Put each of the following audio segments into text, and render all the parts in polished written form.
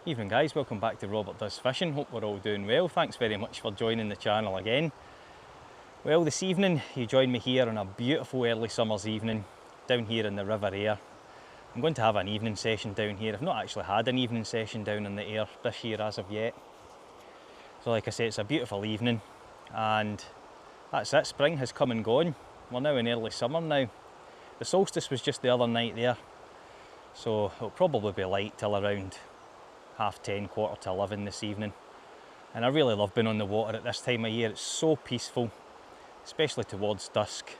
Evening guys, welcome back to Robert Does Fishing. Hope we're all doing well. Thanks very much for joining the channel again. Well, this evening you join me here on a beautiful early summer's evening down here in the River Aire. I'm going to have an evening session down here. I've not actually had an evening session down in the Aire this year as of yet. So like I say, it's a beautiful evening and that's it, spring has come and gone. We're now in early summer now. The solstice was just the other night there, so it'll probably be light till around 10:30, 11:15 this evening. And I really love being on the water at this time of year. It's so peaceful, especially towards dusk.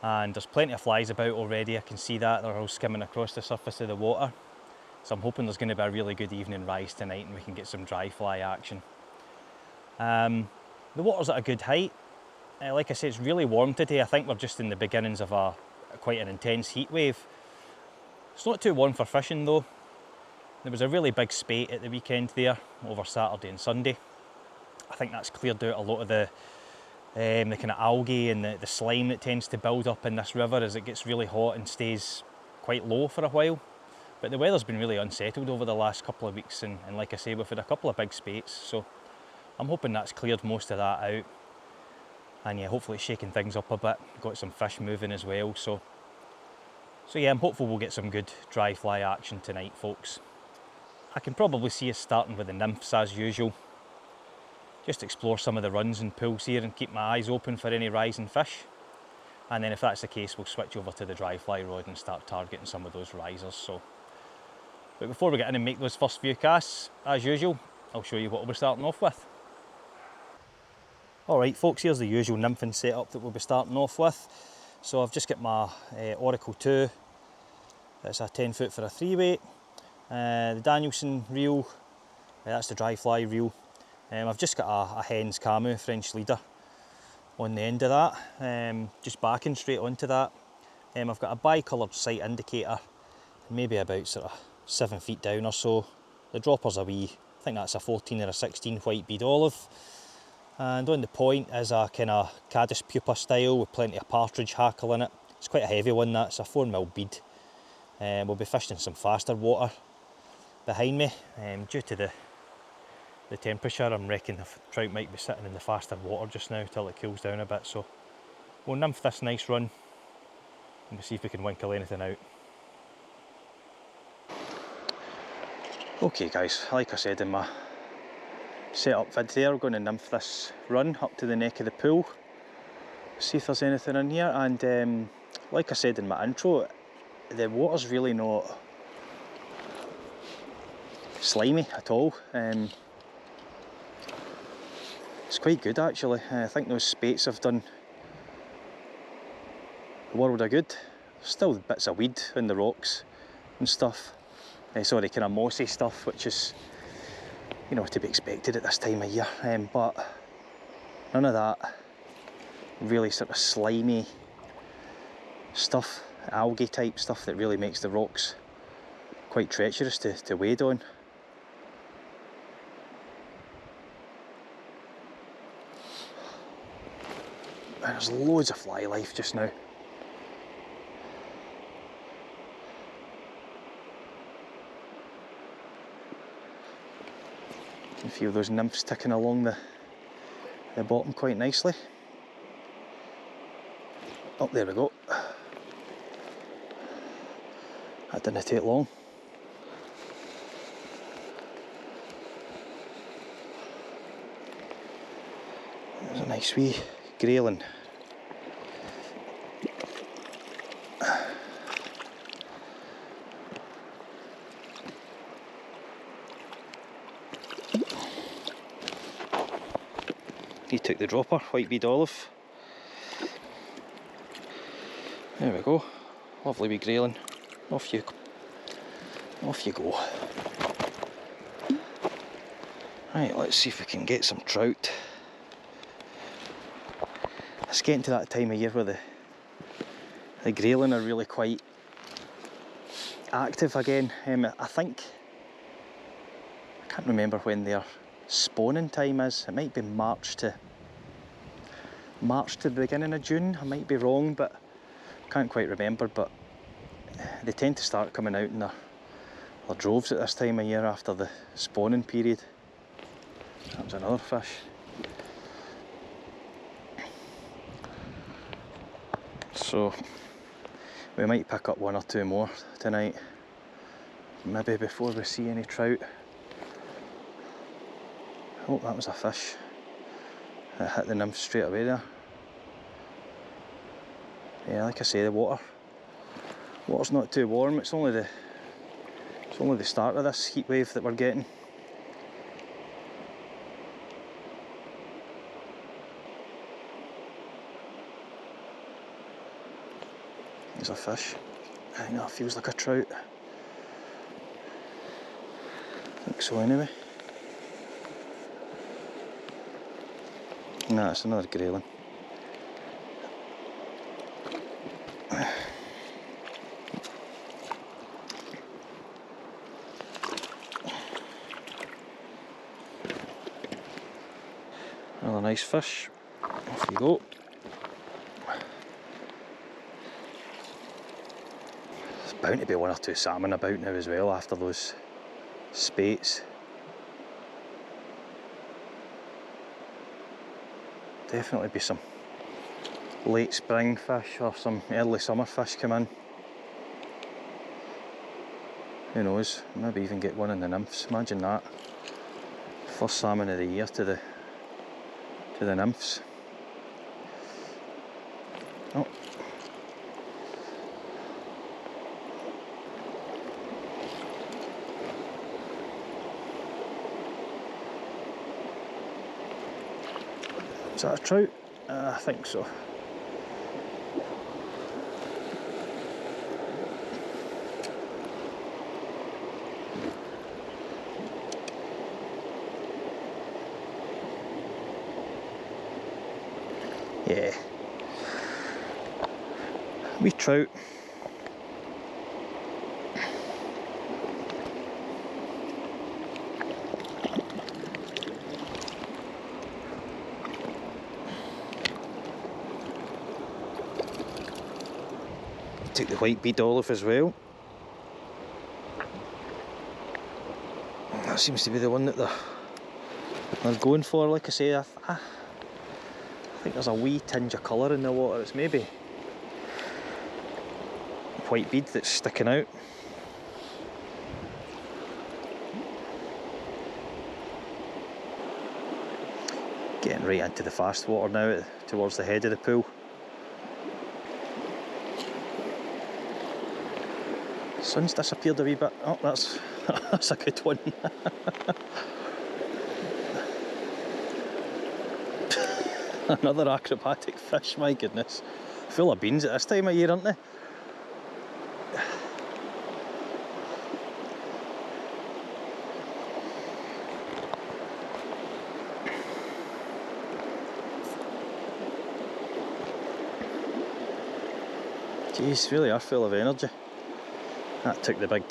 And there's plenty of flies about already. I can see that they're all skimming across the surface of the water. So I'm hoping there's going to be a really good evening rise tonight and we can get some dry fly action. The water's at a good height. Like I say, it's really warm today. I think we're just in the beginnings of quite an intense heat wave. It's not too warm for fishing though. There was a really big spate at the weekend there, over Saturday and Sunday. I think that's cleared out a lot of the kind of algae and the slime that tends to build up in this river as it gets really hot and stays quite low for a while. But the weather's been really unsettled over the last couple of weeks and like I say, we've had a couple of big spates, so I'm hoping that's cleared most of that out. And yeah, hopefully it's shaking things up a bit, got some fish moving as well. So yeah, I'm hopeful we'll get some good dry fly action tonight, folks. I can probably see us starting with the nymphs as usual. Just explore some of the runs and pools here and keep my eyes open for any rising fish. And then if that's the case, we'll switch over to the dry fly rod and start targeting some of those risers. But before we get in and make those first few casts, as usual, I'll show you what we'll be starting off with. Alright folks, here's the usual nymphing setup that we'll be starting off with. So I've just got my Oracle 2, it's a 10 foot for a 3-weight. The Danielson reel, that's the dry fly reel. I've just got a Hen's Camu French leader on the end of that, just backing straight onto that. I've got a bicoloured sight indicator, maybe about sort of 7 feet down or so. The dropper's a wee, I think that's a 14 or a 16 white bead olive. And on the point is a kind of caddis pupa style with plenty of partridge hackle in it. It's quite a heavy one, that's a 4mm bead. We'll be fishing some faster water behind me. Due to the temperature, I'm reckoning the trout might be sitting in the faster water just now till it cools down a bit. So we'll nymph this nice run and we'll see if we can winkle anything out. Okay guys, like I said in my setup vid there, we're going to nymph this run up to the neck of the pool, see if there's anything in here. And like I said in my intro, the water's really not slimy at all. It's quite good actually. I think those spates have done the world of good. There's still bits of weed in the rocks and stuff. Sorry, kind of mossy stuff, which is, you know, to be expected at this time of year. But none of that really sort of slimy stuff, algae type stuff that really makes the rocks quite treacherous to wade on. And there's loads of fly life just now. You can feel those nymphs ticking along the bottom quite nicely. Oh, there we go. That didn't take long. There's a nice wee Grayling. He took the dropper, white bead olive. There we go, lovely wee Grayling. Off you go. Right, let's see if we can get some trout. It's getting to that time of year where the Grayling are really quite active again. I think, I can't remember when their spawning time is. It might be March to the beginning of June. I might be wrong, but I can't quite remember. But they tend to start coming out in They're droves at this time of year after the spawning period. That was another fish. So we might pick up one or two more tonight, maybe before we see any trout. Oh, that was a fish. It hit the nymph straight away there. Yeah, like I say, the water's not too warm. It's only the start of this heat wave that we're getting. There's a fish. I think that feels like a trout. I think so anyway. Nah, it's another grayling. Another nice fish. Off you go. There's bound to be one or two salmon about now as well after those spates. Definitely be some late spring fish or some early summer fish come in. Who knows, maybe even get one in the nymphs. Imagine that. First salmon of the year to the nymphs. Oh. Is that a trout? I think so. Yeah. Wee trout. Take the white bead olive as well. That seems to be the one that they're going for. Like I say, I think there's a wee tinge of colour in the water. It's maybe white bead that's sticking out. Getting right into the fast water now towards the head of the pool. Sun's disappeared a wee bit. Oh, that's that's a good one. Another acrobatic fish, my goodness. Full of beans at this time of year, aren't they? Jeez, really are full of energy. That took the big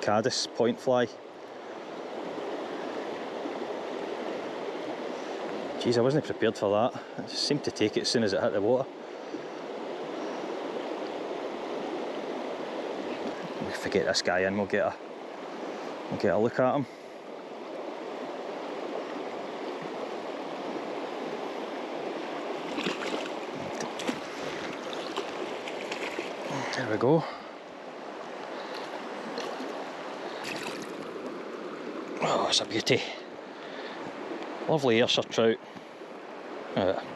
caddis point fly. Jeez, I wasn't prepared for that. It just seemed to take it as soon as it hit the water. If we get this guy in, we'll get a look at him. There we go. Oh, it's a beauty. Lovely Ayrshire trout.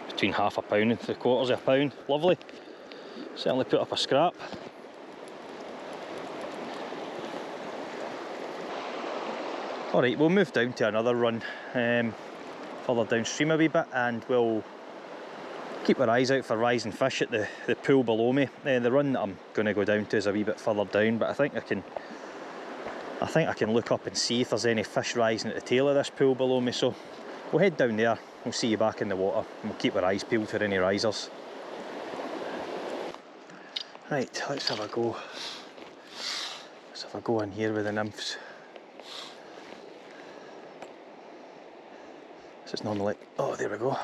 Between half a pound and 3/4 of a pound. Lovely. Certainly put up a scrap. Alright, we'll move down to another run further downstream a wee bit, and we'll keep our eyes out for rising fish at the pool below me. The run that I'm going to go down to is a wee bit further down, but I think I can look up and see if there's any fish rising at the tail of this pool below me. So we'll head down there, we'll see you back in the water, and we'll keep our eyes peeled for any risers. Right, let's have a go. Let's have a go in here with the nymphs. This is normally, oh, there we go.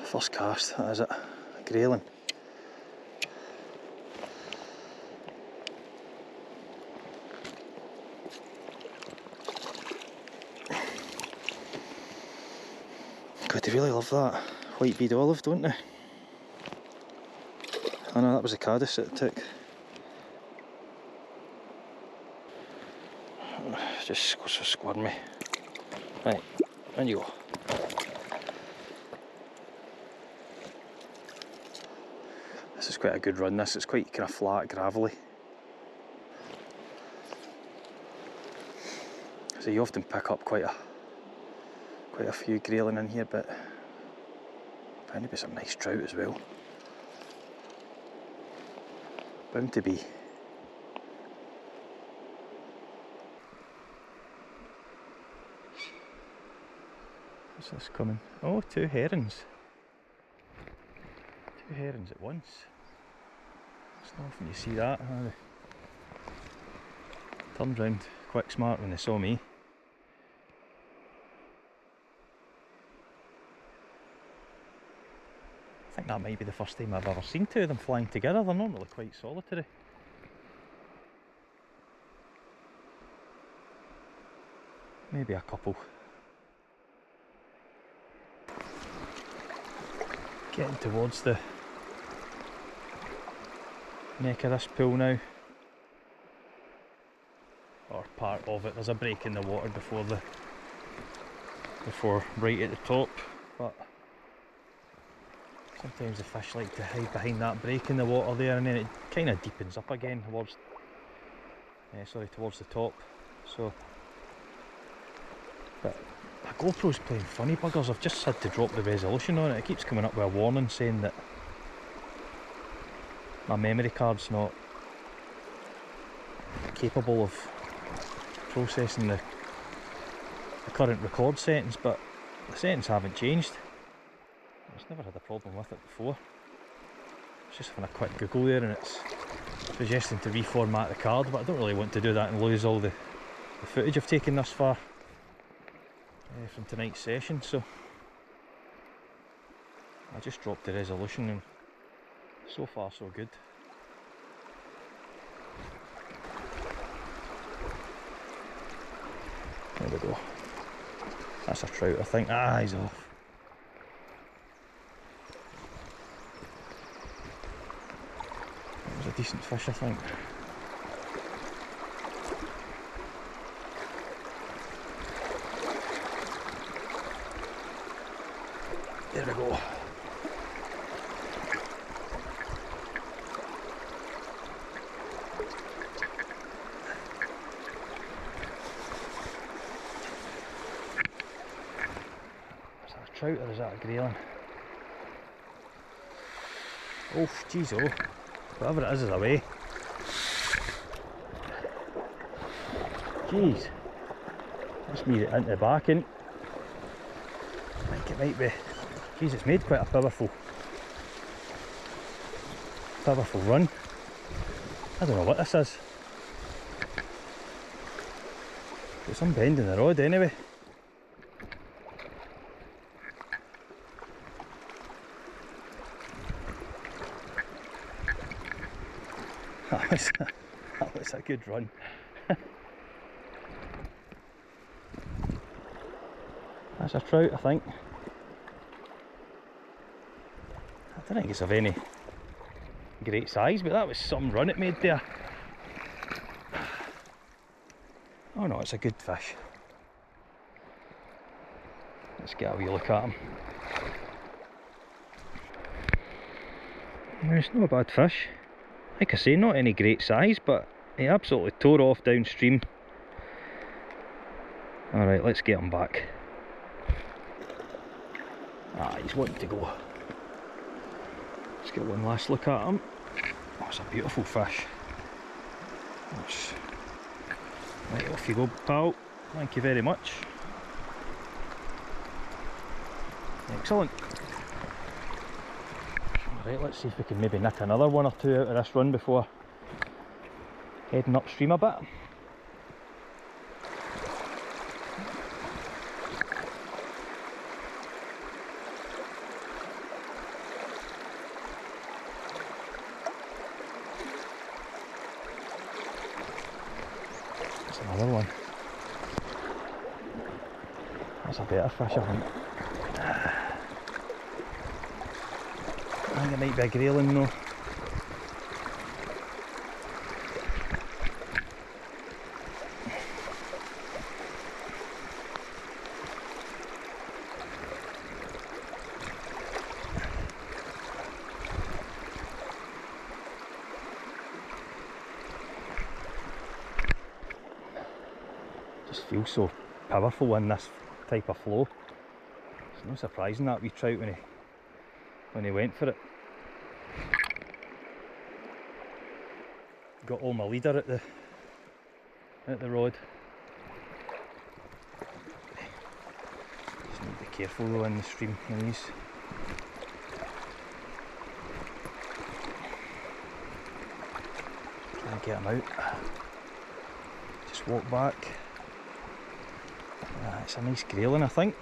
First cast, that is it. Grayling. they really love that white bead olive, don't they? I know that was the caddis that it took. Just goes so squirmy. Right, in you go. This is quite a good run, this. It's quite kind of flat, gravelly. So you often pick up quite a few grayling in here, but bound to be some nice trout as well. Bound to be. What's this coming? Oh, 2 herons. 2 herons at once. It's not often you see that. They turned round quick smart when they saw me. I think that might be the first time I've ever seen 2 of them flying together. They're normally quite solitary. Maybe a couple. Getting towards the neck of this pool now. Or part of it. There's a break in the water before right at the top, but sometimes the fish like to hide behind that break in the water there, and then it kind of deepens up again towards the top. So, but my GoPro's playing funny buggers. I've just had to drop the resolution on it. It keeps coming up with a warning saying that my memory card's not capable of processing the current record settings, but the settings haven't changed. I've never had a problem with it before. It's just having a quick Google there and it's suggesting to reformat the card, but I don't really want to do that and lose all the footage I've taken thus far from tonight's session, so I just dropped the resolution and so far so good. There we go. That's a trout, I think. Ah, he's off. That was a decent fish, I think. There we go. Is that a trout or is that a grayling? Oh, jeez, oh. Whatever it is away. Jeez. Must be into the back, innit? I think it might be. Jeez, it's made quite a powerful run. I don't know what this is. Got some bend in the rod anyway. That was a good run. That's a trout, I think. I don't think it's of any great size, but that was some run it made there. Oh no, it's a good fish. Let's get a wee look at him. It's not a bad fish. Like I say, not any great size, but he absolutely tore off downstream. Alright, let's get him back. Ah, he's wanting to go. Let's get one last look at him. Oh, it's a beautiful fish. Right, off you go, pal. Thank you very much. Excellent. Right, let's see if we can maybe nick another one or two out of this run before heading upstream a bit. That's another one. That's a better fish, I think. think there might be a grayling though. Just feels so powerful in this type of flow. It's no surprising that wee trout when he went for it. Got all my leader at the rod. Just need to be careful though in the stream in these. Try and get him out. Just walk back. It's a nice grayling, I think.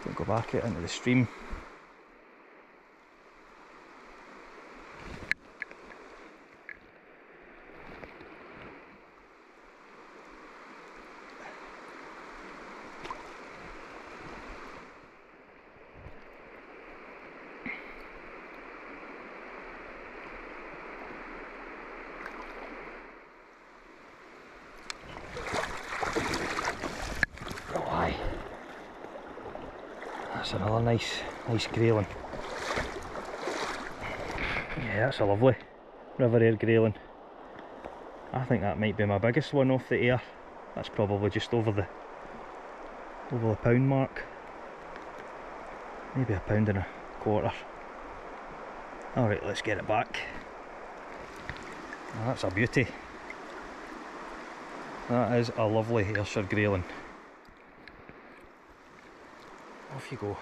Don't go back out into the stream. That's another nice grayling. Yeah, that's a lovely river air grayling. I think that might be my biggest one off the air. That's probably just over the pound mark. Maybe £1.25. Alright, let's get it back. Oh, that's a beauty. That is a lovely Ayrshire grayling. Off you go.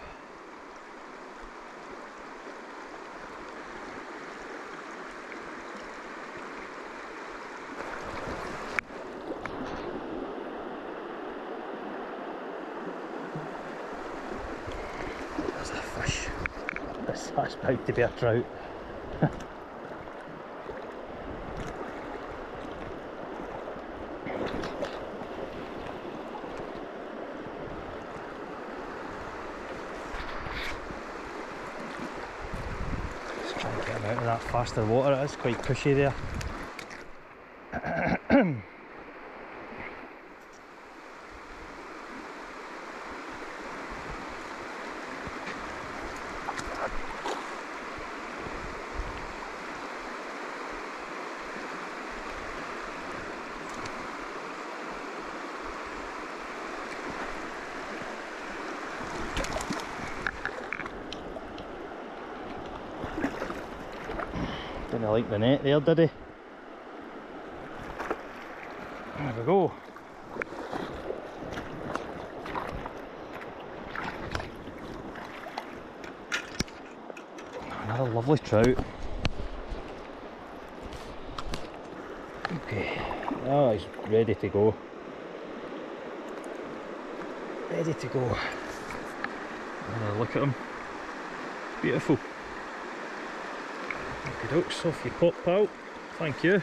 There's a fish. That's about to be a trout. Out of that faster water, it is quite pushy there. Didn't like the net there, did he? There we go. Another lovely trout. Okay, oh, he's ready to go. Ready to go. Look at him. Beautiful. Okie dokes, off you pop, pal. Thank you.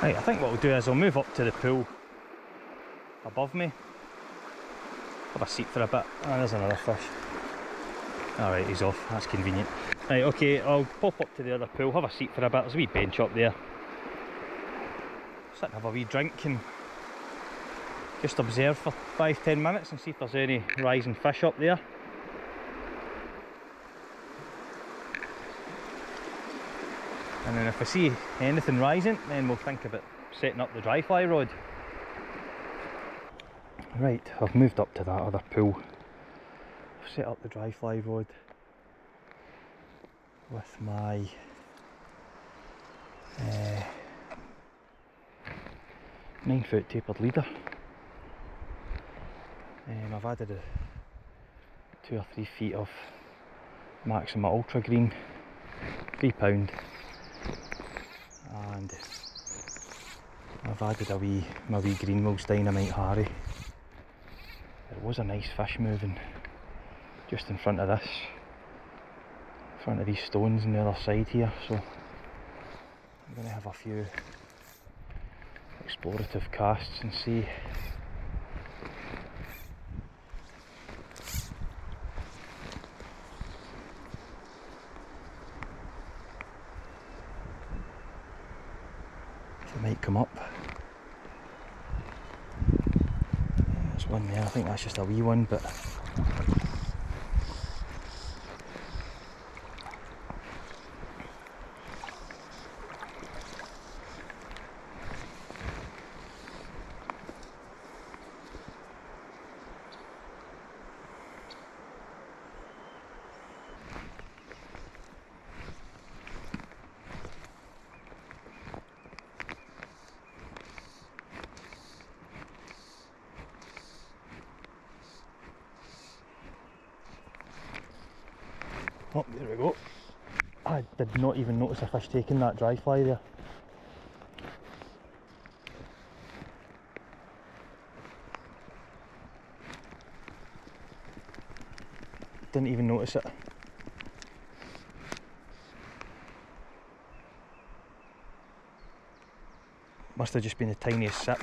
Right, I think what we'll do is I'll move up to the pool above me. Have a seat for a bit. Ah, there's another fish. Alright, he's off, that's convenient. Right, okay, I'll pop up to the other pool, have a seat for a bit. There's a wee bench up there. Sit and have a wee drink and just observe for 5-10 minutes and see if there's any rising fish up there. And then if I see anything rising, then we'll think about setting up the dry fly rod. Right, I've moved up to that other pool. I've set up the dry fly rod with my 9-foot tapered leader. I've added 2 or 3 feet of Maxima Ultra Green, £3, and I've added my wee Greenwell's Dynamite Harry. There was a nice fish moving just in front of this, in front of these stones on the other side here, so I'm going to have a few explorative casts and see. If it might come up. There's one there, I think that's just a wee one, but oh, there we go. I did not even notice a fish taking that dry fly there. Didn't even notice it. Must have just been the tiniest sip.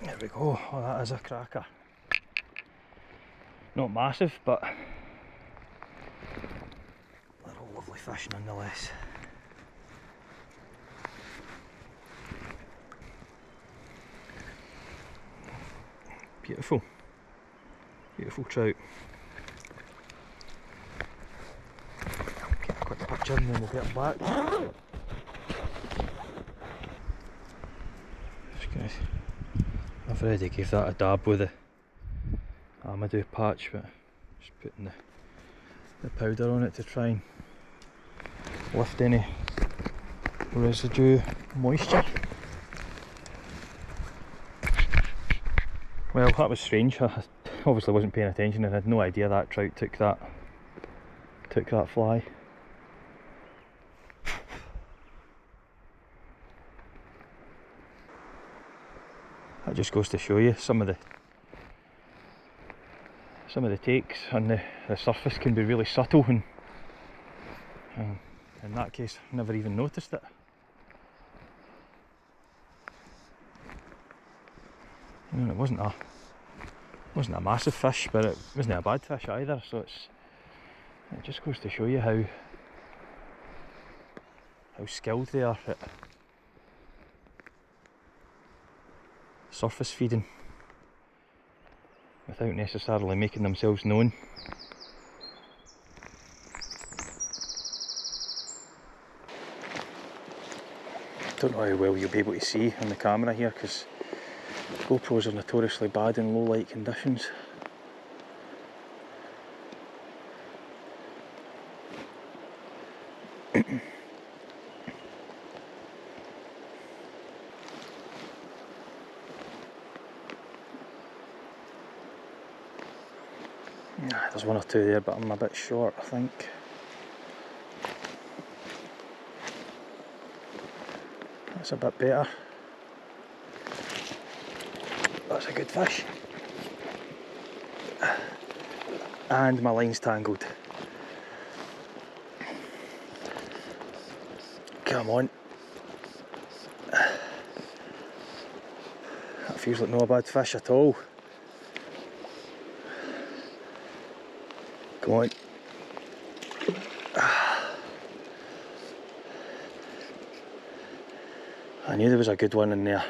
There we go, oh that is a cracker. Not massive, but they're all lovely fish nonetheless. Beautiful, beautiful trout. Get a quick picture and then we'll get them back. I've already gave that a dab with the Amadou patch, but just putting the powder on it to try and lift any residue moisture. Well, that was strange. I obviously wasn't paying attention and had no idea that trout took that fly. That just goes to show you some of the takes on the surface can be really subtle, and in that case I never even noticed it. You know, it wasn't a massive fish, but it wasn't a bad fish either, so it just goes to show you how skilled they are at surface feeding without necessarily making themselves known. Don't know how well you'll be able to see on the camera here, because GoPros are notoriously bad in low light conditions. There's one or two there, but I'm a bit short, I think. That's a bit better. That's a good fish. And my line's tangled. Come on. That feels like not a bad fish at all. Come on. I knew there was a good one in there.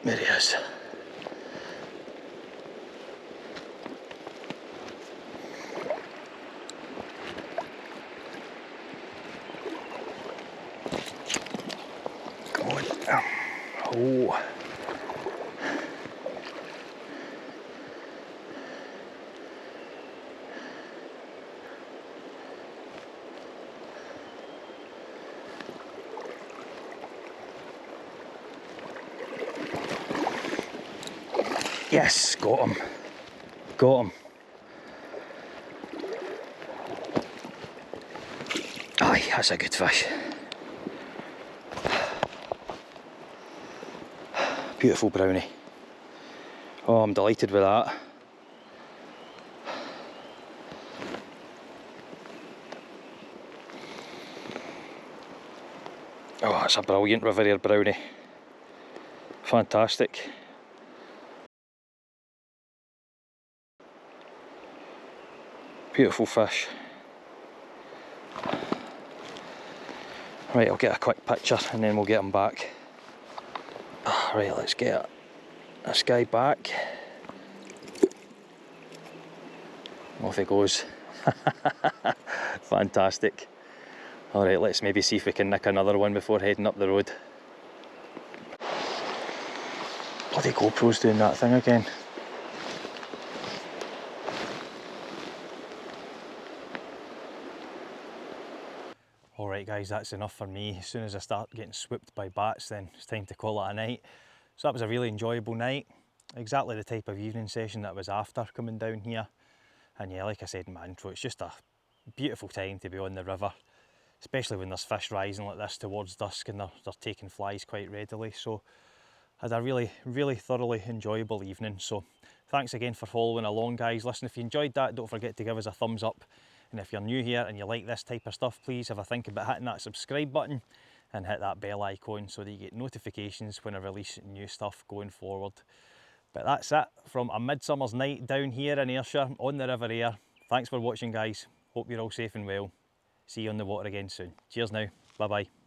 There he is. Come on. Oh. Yes, got him. Got him. Aye, that's a good fish. Beautiful brownie. Oh, I'm delighted with that. Oh, that's a brilliant Riviera brownie. Fantastic. Beautiful fish. Right, I'll get a quick picture and then we'll get him back. Right, let's get this guy back. Off he goes. Fantastic. Alright, let's maybe see if we can nick another one before heading up the road. Bloody GoPro's doing that thing again. Alright guys, that's enough for me. As soon as I start getting swooped by bats, then it's time to call it a night. So that was a really enjoyable night. Exactly the type of evening session that I was after coming down here. And yeah, like I said in my intro, it's just a beautiful time to be on the river, especially when there's fish rising like this towards dusk and they're taking flies quite readily. So I had a really thoroughly enjoyable evening. So thanks again for following along, guys. Listen, if you enjoyed that, don't forget to give us a thumbs up. And if you're new here and you like this type of stuff, please have a think about hitting that subscribe button and hit that bell icon so that you get notifications when I release new stuff going forward. But that's it from a midsummer's night down here in Ayrshire on the River Aire. Thanks for watching, guys. Hope you're all safe and well. See you on the water again soon. Cheers now. Bye bye.